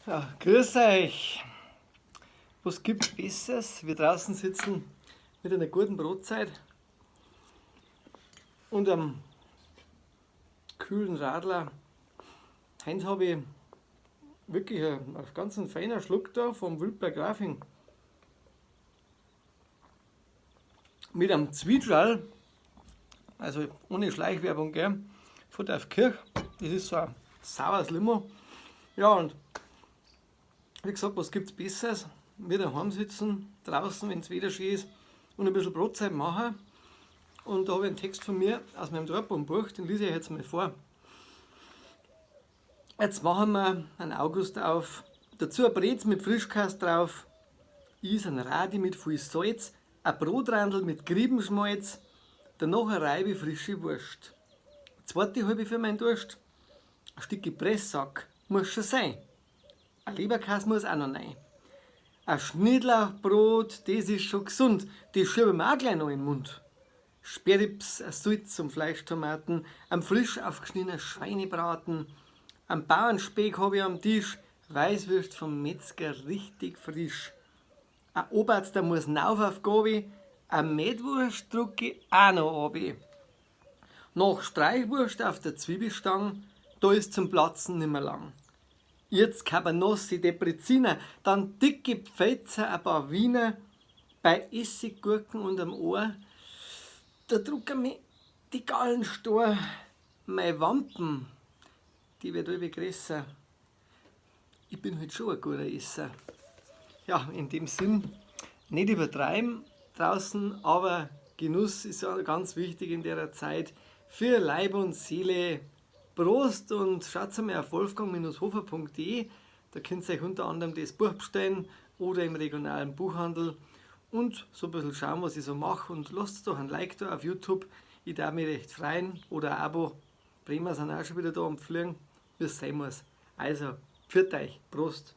Ja, grüß euch. Was gibt's Besseres? Wir draußen sitzen mit einer guten Brotzeit und einem kühlen Radler. Heinz habe ich wirklich einen ganz feiner Schluck da vom Wildberg Grafing. Mit einem Zwietrall, also ohne Schleichwerbung, gell? Von der Kirch. Das ist so ein saures Limo. Ja, und wie gesagt, was gibt's Besseres? Wir daheim sitzen, draußen, wenn es wieder schön ist, und ein bisschen Brotzeit machen. Und da habe ich einen Text von mir aus meinem Dortmund-Buch, den lese ich jetzt mal vor. Jetzt machen wir einen August auf, dazu ein Brez mit Frischkäse drauf, Is ein Radi mit viel Salz, ein Brotrandl mit Griebenschmalz, danach eine Reibe frische Wurst. Eine zweite halbe für meinen Durst, ein Stück Presssack muss schon sein. Ein Leberkäse muss auch noch rein. Ein Schnittlauchbrot, das ist schon gesund, das schieben wir auch gleich noch in den Mund. Sperrips, ein Salz und Fleischtomaten, ein frisch aufgeschnittener Schweinebraten, ein Bauernspeck habe ich am Tisch, Weißwürst vom Metzger richtig frisch. Ein Oberst, der muss rauf auf Gabi, ein Mettwurst drucke ich auch noch ab. Nach Streichwurst auf der Zwiebelstange, da ist zum Platzen nimmer lang. Jetzt Cabanossi, Depreziner, dann dicke Pfälzer, ein paar Wiener, bei Essiggurken und am Ohr, da drucken mich die Gallen stor, meine Wampen, die wird alle größer. Ich bin halt schon ein guter Esser. Ja, in dem Sinn, nicht übertreiben draußen, aber Genuss ist ja ganz wichtig in der Zeit für Leib und Seele. Prost und schaut mal auf wolfgang-hofer.de, da könnt ihr euch unter anderem das Buch bestellen oder im regionalen Buchhandel und so ein bisschen schauen, was ich so mache, und lasst doch ein Like da auf YouTube, ich darf mich recht freuen, oder ein Abo. Bremer sind auch schon wieder da am Fliegen, wie es sein muss. Also, pfiat euch, Prost!